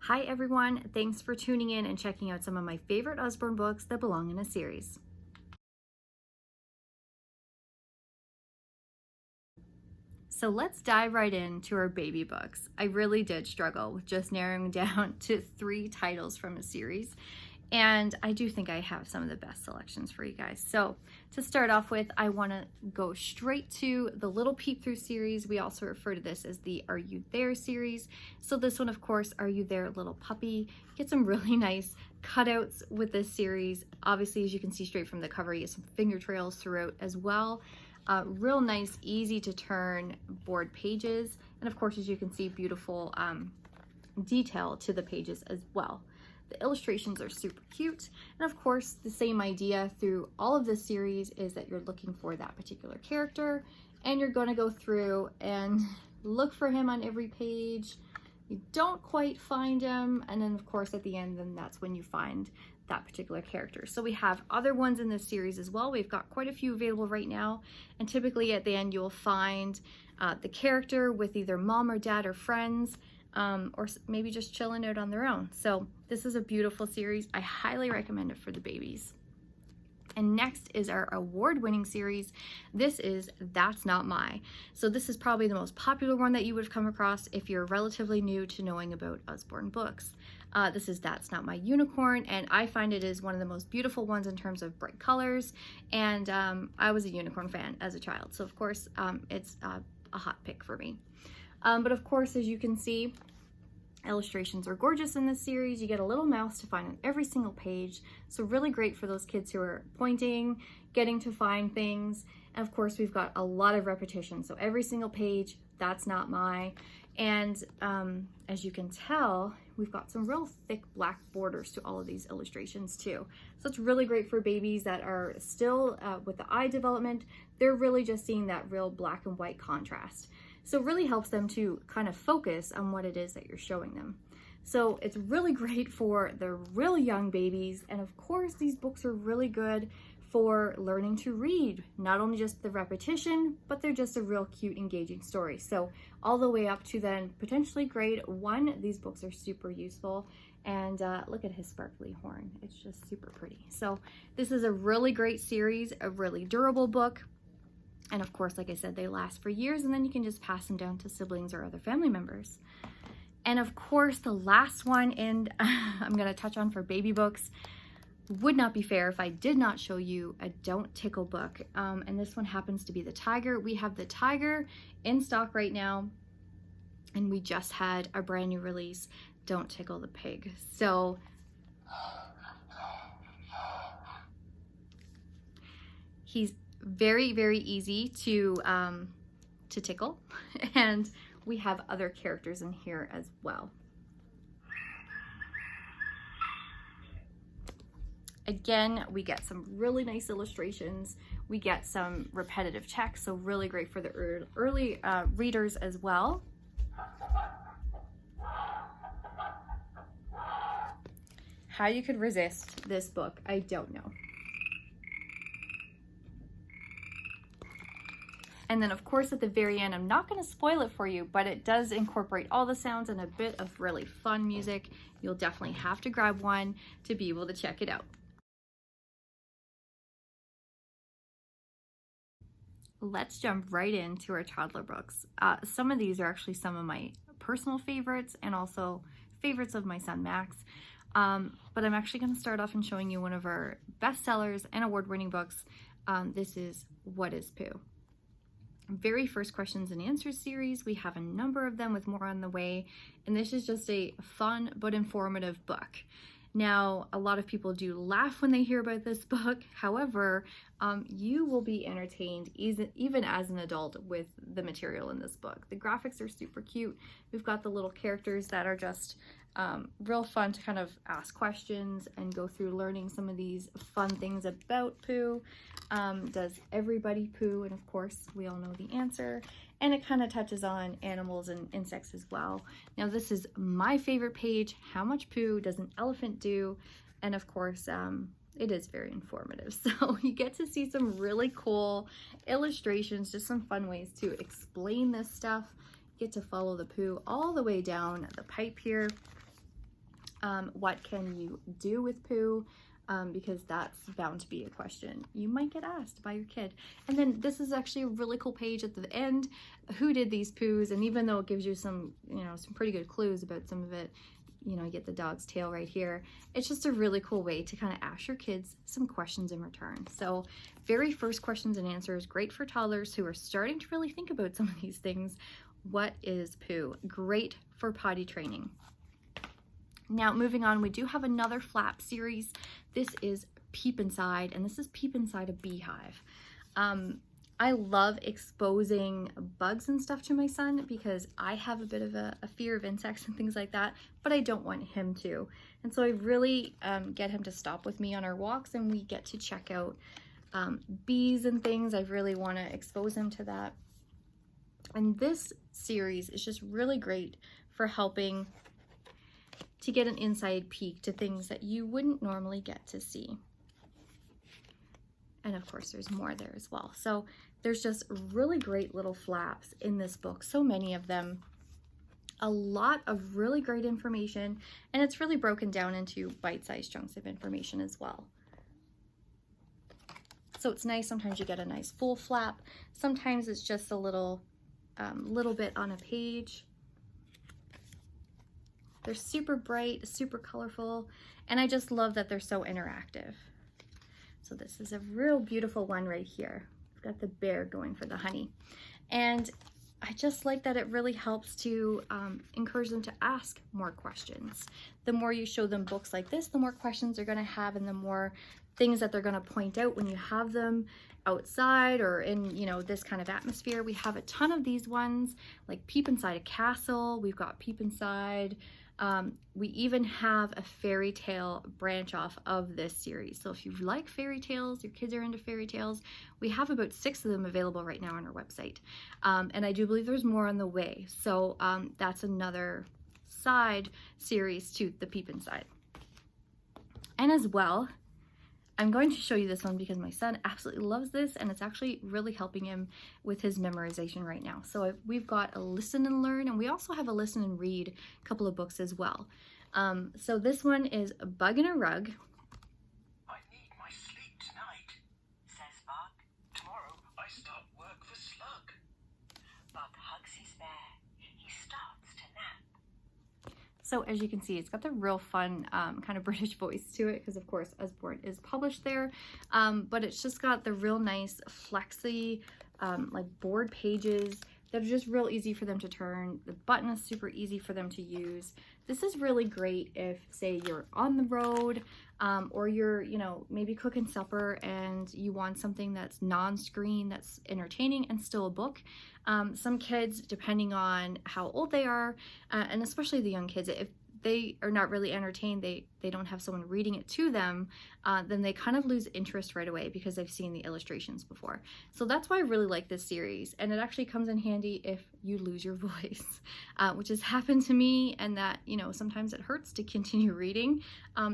Hi everyone, thanks for tuning in and checking out some of my favorite Usborne books that belong in a series. So let's dive right into our baby books. I really did struggle with just narrowing down to 3 titles from a series, and I do think I have some of the best selections for you guys. So to start off with, I want to go straight to the Little Peep Through series. We also refer to this as the Are You There series. So this one, of course, Are You There Little Puppy? Get some really nice cutouts with this series. Obviously, as you can see straight from the cover, you get some finger trails throughout as well. Real nice, easy to turn board pages. And of course, as you can see, beautiful detail to the pages as well. The illustrations are super cute. And of course, the same idea through all of this series is that you're looking for that particular character and you're going to go through and look for him on every page. You don't quite find him. And then of course, at the end, then that's when you find that particular character. So we have other ones in this series as well. We've got quite a few available right now. And typically at the end, you'll find the character with either mom or dad or friends, or maybe just chilling out on their own. So this is a beautiful series. I highly recommend it for the babies. And next is our award-winning series. This is That's Not My. So this is probably the most popular one that you would have come across if you're relatively new to knowing about Usborne Books. This is That's Not My Unicorn, and I find it is one of the most beautiful ones in terms of bright colors. And I was a unicorn fan as a child, so of course it's a hot pick for me. But of course, as you can see, illustrations are gorgeous in this series. You get a little mouse to find on every single page. So really great for those kids who are pointing, getting to find things. And of course, we've got a lot of repetition. So every single page, That's Not My. And as you can tell, we've got some real thick black borders to all of these illustrations too. So it's really great for babies that are still with the eye development. They're really just seeing that real black and white contrast. So it really helps them to kind of focus on what it is that you're showing them. So it's really great for the real young babies. And of course, these books are really good for learning to read. Not only just the repetition, but they're just a real cute, engaging story. So all the way up to then potentially grade 1, these books are super useful. And look at his sparkly horn. It's just super pretty. So this is a really great series, a really durable book. And of course, like I said, they last for years, and then you can just pass them down to siblings or other family members. And of course, the last one, and I'm going to touch on for baby books, would not be fair if I did not show you a Don't Tickle book. And this one happens to be the Tiger. We have the Tiger in stock right now, and we just had a brand new release, Don't Tickle the Pig. So he's very, very easy to tickle, and we have other characters in here as well. Again, we get some really nice illustrations. We get some repetitive text, so really great for the early readers as well. How you could resist this book, I don't know. And then of course at the very end, I'm not going to spoil it for you, but it does incorporate all the sounds and a bit of really fun music. You'll definitely have to grab one to be able to check it out. Let's jump right into our toddler books. Some of these are actually some of my personal favorites and also favorites of my son Max. But I'm actually going to start off and showing you one of our bestsellers and award-winning books. This is What is Pooh? Very first questions and answers series. We have a number of them with more on the way, and this is just a fun but informative book. Now, a lot of people do laugh when they hear about this book. However, you will be entertained even as an adult with the material in this book. The graphics are super cute. We've got the little characters that are just real fun to kind of ask questions and go through learning some of these fun things about Pooh. Does everybody poo? And of course, we all know the answer. And it kind of touches on animals and insects as well. Now, this is my favorite page. How much poo does an elephant do? And of course, it is very informative. So you get to see some really cool illustrations, just some fun ways to explain this stuff. You get to follow the poo all the way down the pipe here. What can you do with poo? Because that's bound to be a question you might get asked by your kid. And then this is actually a really cool page at the end. Who did these poos? And even though it gives you some, some pretty good clues about some of it, you get the dog's tail right here. It's just a really cool way to kind of ask your kids some questions in return. So very first questions and answers, great for toddlers who are starting to really think about some of these things. What is poo? Great for potty training. Now moving on, we do have another flap series. This is Peep Inside, and this is Peep Inside a Beehive. I love exposing bugs and stuff to my son because I have a bit of a fear of insects and things like that, but I don't want him to. And so I really get him to stop with me on our walks, and we get to check out bees and things. I really want to expose him to that. And this series is just really great for helping to get an inside peek to things that you wouldn't normally get to see. And of course there's more there as well. So there's just really great little flaps in this book, so many of them, a lot of really great information, and it's really broken down into bite-sized chunks of information as well. So it's nice, sometimes you get a nice full flap, sometimes it's just a little bit on a page. They're super bright, super colorful, and I just love that they're so interactive. So this is a real beautiful one right here. We've got the bear going for the honey. And I just like that it really helps to encourage them to ask more questions. The more you show them books like this, the more questions they're gonna have, and the more things that they're gonna point out when you have them outside or in, this kind of atmosphere. We have a ton of these ones, like Peep Inside a Castle. We've got Peep Inside. We even have a fairy tale branch off of this series. So if you like fairy tales, your kids are into fairy tales, we have about 6 of them available right now on our website. And I do believe there's more on the way. So that's another side series to the Peep Inside. And as well, I'm going to show you this one because my son absolutely loves this, and it's actually really helping him with his memorization right now. So we've got a listen and learn, and we also have a listen and read couple of books as well. So this one is A Bug in a Rug. I need my sleep tonight, says Bug. Tomorrow I start work for Slug. Bug hugs his bear. He starts to nap. So as you can see, it's got the real fun kind of British voice to it because of course Usborne is published there, but it's just got the real nice flexy like board pages that are just real easy for them to turn. The button is super easy for them to use. This is really great if, say, you're on the road or you're, maybe cooking supper and you want something that's non-screen, that's entertaining and still a book. Some kids, depending on how old they are, and especially the young kids, if they are not really entertained, they don't have someone reading it to them, then they kind of lose interest right away because they've seen the illustrations before. So that's why I really like this series, and it actually comes in handy if you lose your voice, which has happened to me, and that, sometimes it hurts to continue reading.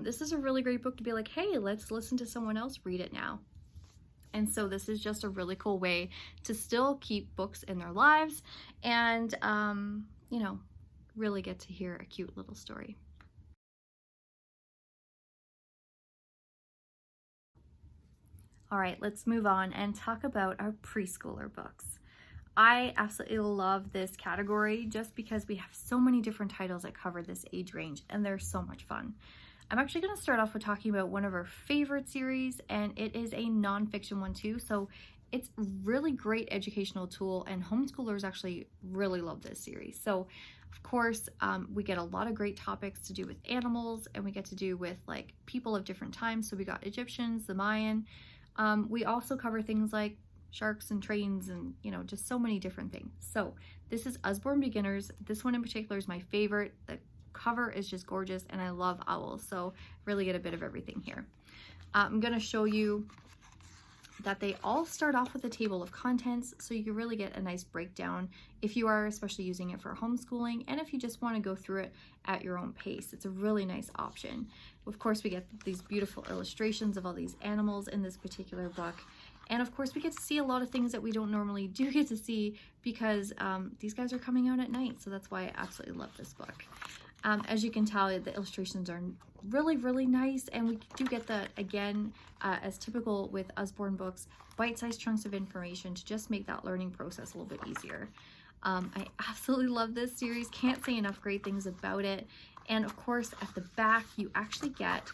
This is a really great book to be like, hey, let's listen to someone else read it now. And so this is just a really cool way to still keep books in their lives and, really get to hear a cute little story. All right, let's move on and talk about our preschooler books. I absolutely love this category just because we have so many different titles that cover this age range, and they're so much fun. I'm actually going to start off with talking about one of our favorite series, and it is a nonfiction one too. So it's a really great educational tool, and homeschoolers actually really love this series. So of course, we get a lot of great topics to do with animals, and we get to do with like people of different times. So we got Egyptians, the Mayan. We also cover things like sharks and trains and, just so many different things. So this is Usborne Beginners. This one in particular is my favorite. The cover is just gorgeous, and I love owls. So really get a bit of everything here. I'm going to show you that they all start off with a table of contents, so you can really get a nice breakdown if you are especially using it for homeschooling, and if you just want to go through it at your own pace. It's a really nice option. Of course, we get these beautiful illustrations of all these animals in this particular book, and of course we get to see a lot of things that we don't normally do get to see because these guys are coming out at night, so that's why I absolutely love this book. As you can tell, the illustrations are really, really nice, and we do get the, again, as typical with Usborne Books, bite-sized chunks of information to just make that learning process a little bit easier. I absolutely love this series. Can't say enough great things about it. And of course, at the back, you actually get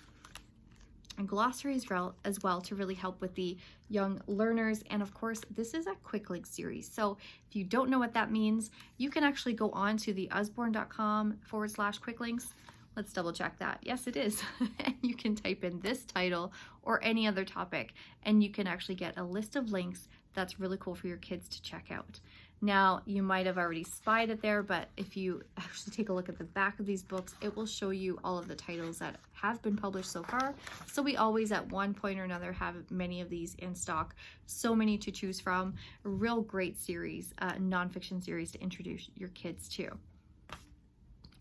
a glossary as well to really help with the young learners. And of course, this is a quick link series. So if you don't know what that means, you can actually go on to the usborne.com/quick links. Let's double check that. Yes, it is. And you can type in this title or any other topic, and you can actually get a list of links that's really cool for your kids to check out. Now, you might have already spied it there, but if you actually take a look at the back of these books, it will show you all of the titles that have been published so far. So we always, at one point or another, have many of these in stock. So many to choose from. A real great series, nonfiction series to introduce your kids to.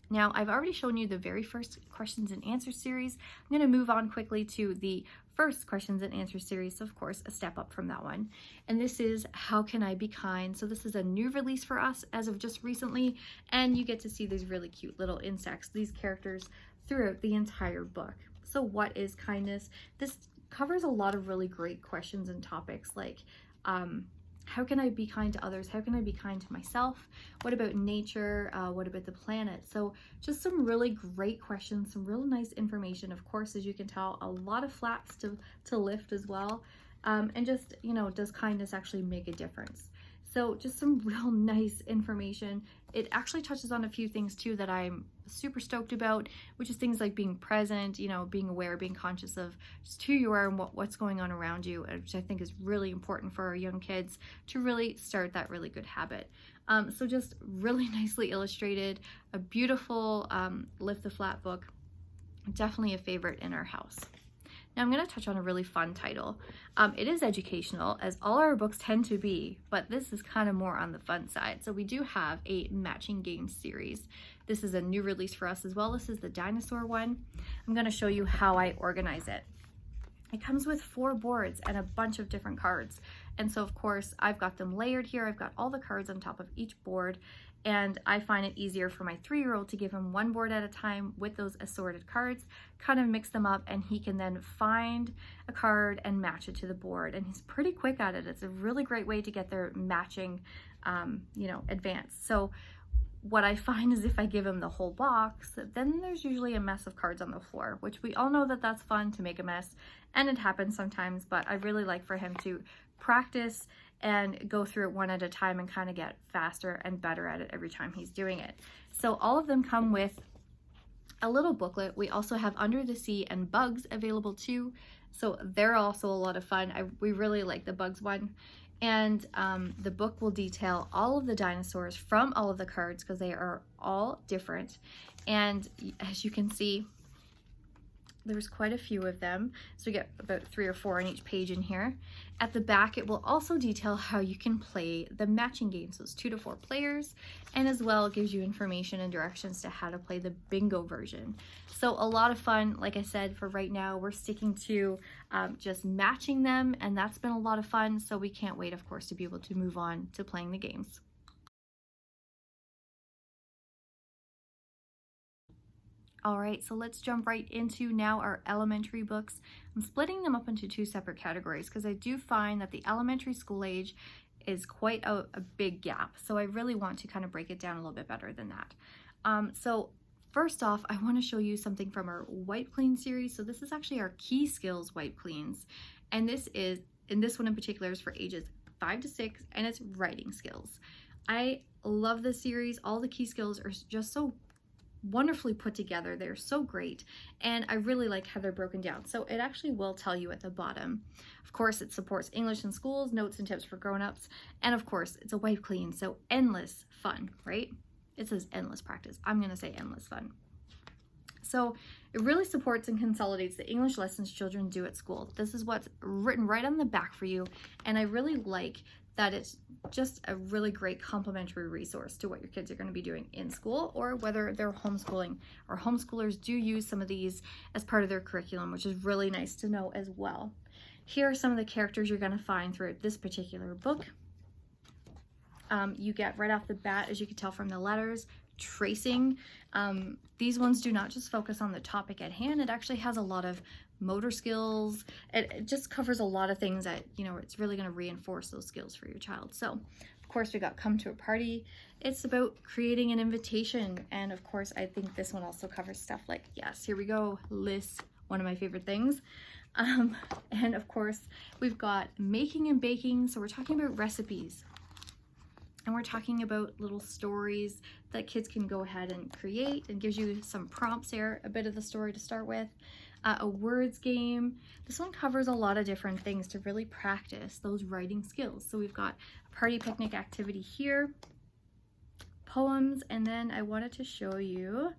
Now, I've already shown you the very first questions and answers series. I'm going to move on quickly to the first questions and answers series, so of course a step up from that one. And this is How Can I Be Kind? So this is a new release for us as of just recently, and you get to see these really cute little insects, these characters, throughout the entire book. So what is kindness? This covers a lot of really great questions and topics like how can I be kind to others? How can I be kind to myself? What about nature? What about the planet? So just some really great questions, some real nice information. Of course, as you can tell, a lot of flaps to lift as well. And just, you know, does kindness actually make a difference? So just some real nice information. It actually touches on a few things too that I'm super stoked about, which is things like being present, you know, being aware, being conscious of just who you are and what's going on around you, which I think is really important for our young kids to really start that really good habit. So just really nicely illustrated, a beautiful lift the flap book, definitely a favorite in our house. Now I'm going to touch on a really fun title. It is educational, as all our books tend to be, but this is kind of more on the fun side. So we do have a matching games series. This is a new release for us as well. This is the dinosaur one. I'm going to show you how I organize it. It comes with 4 boards and a bunch of different cards. And so of course I've got them layered here. I've got all the cards on top of each board, and I find it easier for my 3-year-old to give him one board at a time with those assorted cards, kind of mix them up, and he can then find a card and match it to the board. And he's pretty quick at it. It's a really great way to get their matching, you know, advanced. So what I find is if I give him the whole box, then there's usually a mess of cards on the floor, which we all know that that's fun to make a mess, and it happens sometimes, but I really like for him to practice and go through it one at a time and kind of get faster and better at it every time he's doing it. So all of them come with a little booklet. We also have Under the Sea and Bugs available too, so they're also a lot of fun. We really like the Bugs one. And the book will detail all of the dinosaurs from all of the cards because they are all different. And as you can see, there's quite a few of them. So we get about 3 or 4 on each page in here. At the back, it will also detail how you can play the matching game. So it's 2 to 4 players, and as well gives you information and directions to how to play the bingo version. So a lot of fun. Like I said, for right now, we're sticking to just matching them, and that's been a lot of fun. So we can't wait, of course, to be able to move on to playing the games. All right, so let's jump right into now our elementary books. I'm splitting them up into 2 separate categories because I do find that the elementary school age is quite a big gap. So I really want to kind of break it down a little bit better than that. So first off, I want to show you something from our Wipe Clean series. So this is actually our Key Skills Wipe Cleans. And this one in particular is for ages 5 to 6, and it's writing skills. I love this series. All the key skills are just so wonderfully put together. They're so great, and I really like how they're broken down. So it actually will tell you at the bottom. Of course, it supports English in schools, notes and tips for grown-ups, and of course it's a wipe clean, so endless fun, right? It says endless practice. I'm gonna say endless fun. So it really supports and consolidates the English lessons children do at school. This is what's written right on the back for you, and I really like that it's just a really great complementary resource to what your kids are going to be doing in school, or whether they're homeschooling. Our homeschoolers do use some of these as part of their curriculum, which is really nice to know as well. Here are some of the characters you're going to find throughout this particular book. You get right off the bat, as you can tell from the letters, tracing. These ones do not just focus on the topic at hand. It actually has a lot of motor skills. It just covers a lot of things that, you know, it's really going to reinforce those skills for your child. So of course we got come to a party. It's about creating an invitation. And of course, I think this one also covers stuff like, yes, here we go, list, one of my favorite things. And of course we've got making and baking. So we're talking about recipes. And we're talking about little stories that kids can go ahead and create, and gives you some prompts here, a bit of the story to start with. A words game. This one covers a lot of different things to really practice those writing skills. So we've got a party picnic activity here, poems, and then I wanted to show you,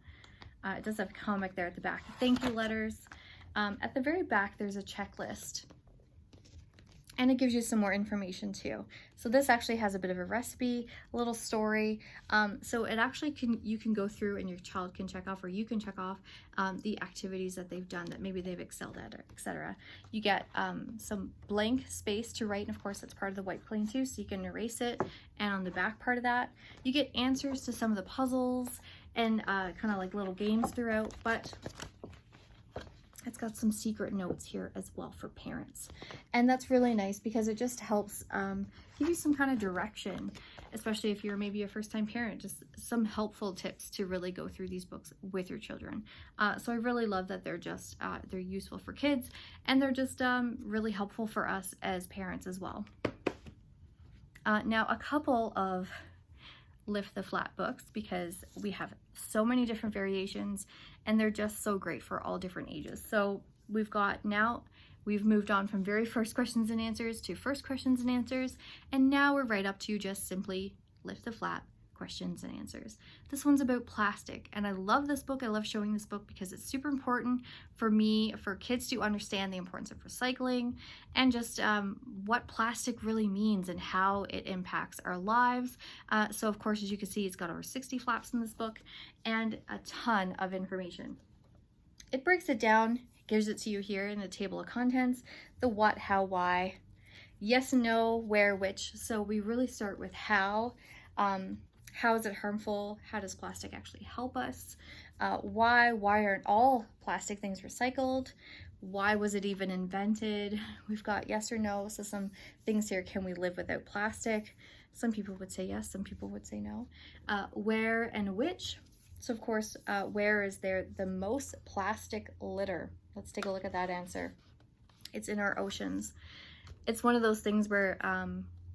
it does have a comic there at the back, thank you letters. At the very back there's a checklist, and it gives you some more information too. So this actually has a bit of a recipe, a little story. So it actually you can go through and your child can check off, or you can check off the activities that they've done that maybe they've excelled at, etc. You get some blank space to write, and of course that's part of the white plane too, so you can erase it. And on the back part of that, you get answers to some of the puzzles and kind of like little games throughout, but it's got some secret notes here as well for parents. And that's really nice because it just helps give you some kind of direction, especially if you're maybe a first-time parent, just some helpful tips to really go through these books with your children. So I really love that they're just, they're useful for kids, and they're just really helpful for us as parents as well. Now a couple of lift the flap books, because we have so many different variations and they're just so great for all different ages. So we've moved on from very first questions and answers to first questions and answers, and now we're right up to just simply lift the flap questions and answers. This one's about plastic, and I love this book. I love showing this book because it's super important for kids to understand the importance of recycling and just what plastic really means and how it impacts our lives. So of course, as you can see, it's got over 60 flaps in this book and a ton of information. It breaks it down, gives it to you here in the table of contents, the what, how, why, yes and no, where, which. So we really start with how. How is it harmful? How does plastic actually help us? Why aren't all plastic things recycled? Why was it even invented? We've got yes or no, so some things here. Can we live without plastic? Some people would say yes, some people would say no. Where and which? So of course, where is there the most plastic litter? Let's take a look at that answer. It's in our oceans. It's one of those things where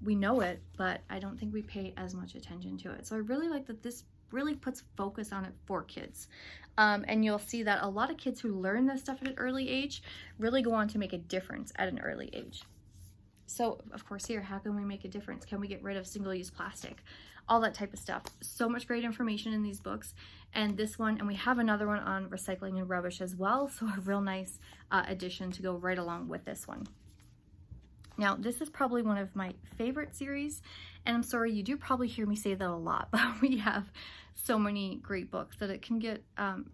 we know it, but I don't think we pay as much attention to it. So I really like that this really puts focus on it for kids. And you'll see that a lot of kids who learn this stuff at an early age really go on to make a difference at an early age. So of course here, how can we make a difference? Can we get rid of single-use plastic? All that type of stuff. So much great information in these books. And this one, and we have another one on recycling and rubbish as well. So a real nice addition to go right along with this one. Now, this is probably one of my favorite series, and I'm sorry, you do probably hear me say that a lot, but we have so many great books that it can get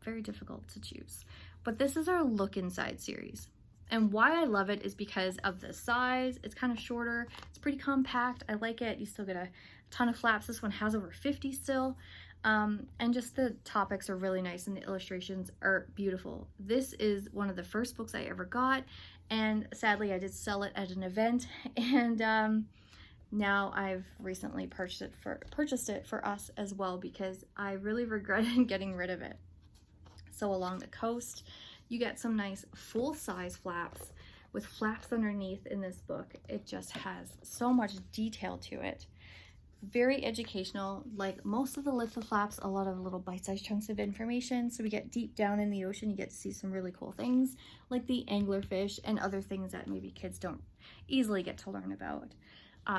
very difficult to choose. But this is our Look Inside series. And why I love it is because of the size. It's kind of shorter. It's pretty compact. I like it. You still get a ton of flaps. This one has over 50 still. And just the topics are really nice and the illustrations are beautiful. This is one of the first books I ever got, and sadly I did sell it at an event, and now I've recently purchased it for us as well, because I really regretted getting rid of it. So along the coast, you get some nice full-size flaps with flaps underneath in this book. It just has so much detail to it. Very educational. Like most of the Lift the Flaps, a lot of little bite-sized chunks of information. So we get deep down in the ocean, you get to see some really cool things like the anglerfish and other things that maybe kids don't easily get to learn about.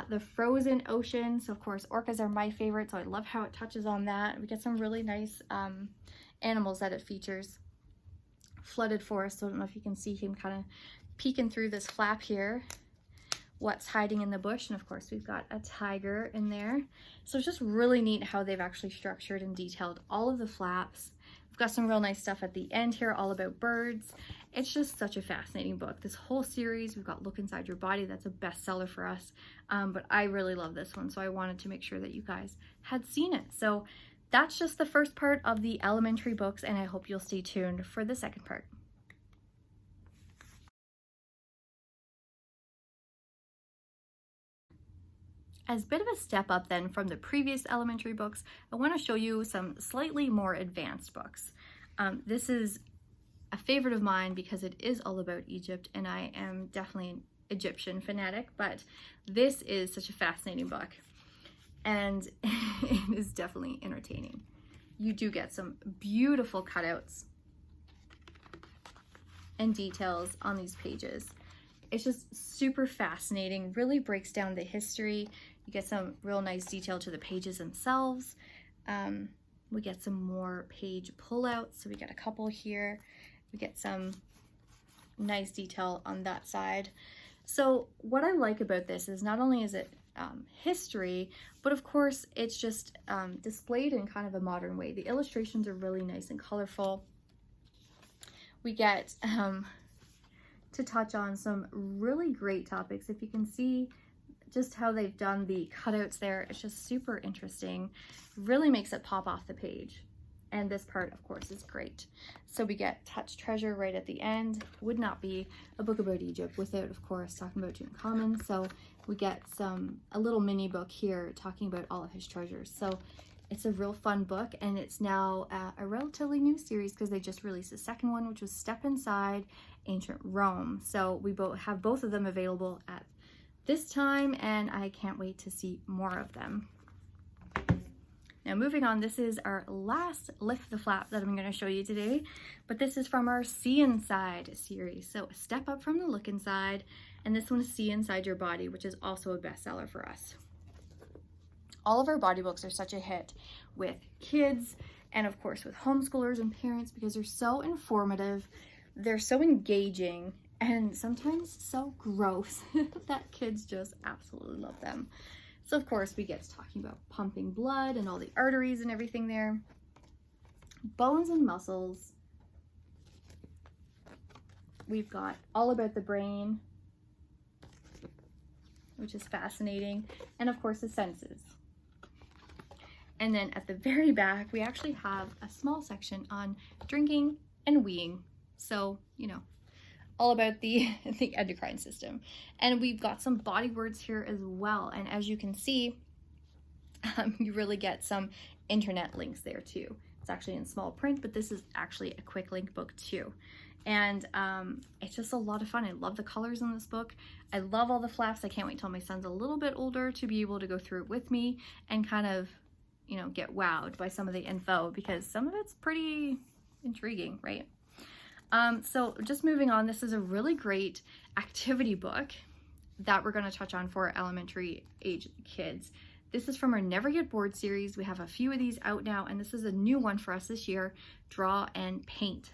The frozen ocean. So of course, orcas are my favorite, so I love how it touches on that. We get some really nice animals that it features. Flooded forest. So I don't know if you can see him kind of peeking through this flap here. What's hiding in the bush, and of course we've got a tiger in there. So it's just really neat how they've actually structured and detailed all of the flaps. We've got some real nice stuff at the end here all about birds, It's just such a fascinating book. This whole series, we've got Look Inside Your Body. That's a bestseller for us. But I really love this one, so I wanted to make sure that you guys had seen it. So that's just the first part of the elementary books, and I hope you'll stay tuned for the second part. As a bit of a step up then from the previous elementary books, I want to show you some slightly more advanced books. This is a favorite of mine because it is all about Egypt, and I am definitely an Egyptian fanatic, but this is such a fascinating book, and it is definitely entertaining. You do get some beautiful cutouts and details on these pages. It's just super fascinating, really breaks down the history. You get some real nice detail to the pages themselves. We get some more page pullouts, so we get a couple here. We get some nice detail on that side. So what I like about this is not only is it history, but of course it's just displayed in kind of a modern way. The illustrations are really nice and colorful. We get to touch on some really great topics. If you can see just how they've done the cutouts there, it's just super interesting. Really makes it pop off the page. And this part, of course, is great. So we get Touch Treasure right at the end. Would not be a book about Egypt without, of course, talking about Tutankhamun. So we get a little mini book here talking about all of his treasures. So it's a real fun book, and it's now a relatively new series because they just released a second one, which was Step Inside Ancient Rome. So we have both of them available at this time, and I can't wait to see more of them. Now moving on, this is our last Lift the Flap that I'm going to show you today, but this is from our See Inside series. So a step up from the Look Inside, and this one is See Inside Your Body, which is also a bestseller for us. All of our body books are such a hit with kids and of course with homeschoolers and parents because they're so informative, they're so engaging, and sometimes so gross that kids just absolutely love them. So of course we get to talking about pumping blood and all the arteries and everything there. Bones and muscles. We've got all about the brain, which is fascinating, and of course the senses. And then at the very back, we actually have a small section on drinking and weeing. So, you know, all about the endocrine system. And we've got some body words here as well. And as you can see, you really get some internet links there too. It's actually in small print, but this is actually a quick link book too. And it's just a lot of fun. I love the colors in this book. I love all the flaps. I can't wait till my son's a little bit older to be able to go through it with me and kind of, you know, get wowed by some of the info because some of it's pretty intriguing, right? So just moving on, this is a really great activity book that we're going to touch on for elementary age kids. This is from our Never Get Bored series. We have a few of these out now, and this is a new one for us this year, Draw and Paint.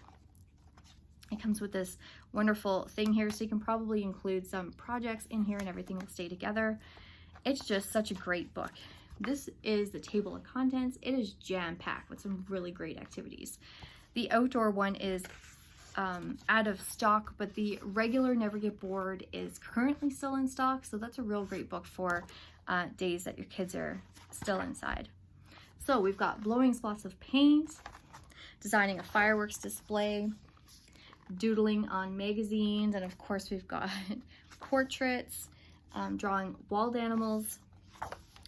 It comes with this wonderful thing here, so you can probably include some projects in here and everything will stay together. It's just such a great book. This is the table of contents. It is jam-packed with some really great activities. The outdoor one is out of stock, but the regular Never Get Bored is currently still in stock, so that's a real great book for days that your kids are still inside. So we've got blowing spots of paint, designing a fireworks display, doodling on magazines, and of course we've got portraits, drawing walled animals.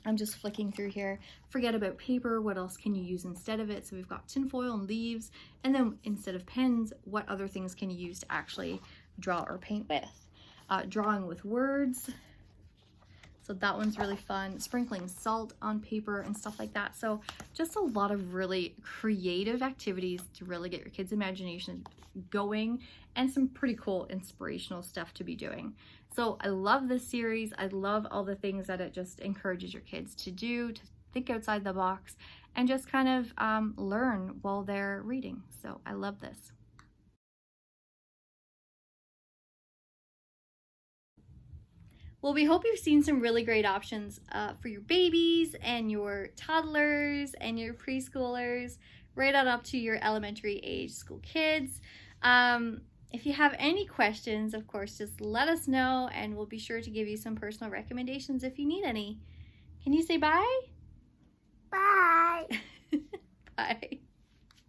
I'm just flicking through here. Forget about paper, what else can you use instead of it? So we've got tinfoil and leaves, and then instead of pens, what other things can you use to actually draw or paint with? Drawing with words. So that one's really fun. Sprinkling salt on paper and stuff like that. So just a lot of really creative activities to really get your kids' imagination going and some pretty cool inspirational stuff to be doing. So I love this series. I love all the things that it just encourages your kids to do, to think outside the box and just kind of learn while they're reading. So I love this. Well, we hope you've seen some really great options for your babies and your toddlers and your preschoolers, right on up to your elementary age school kids. If you have any questions, of course, just let us know and we'll be sure to give you some personal recommendations if you need any. Can you say bye? Bye.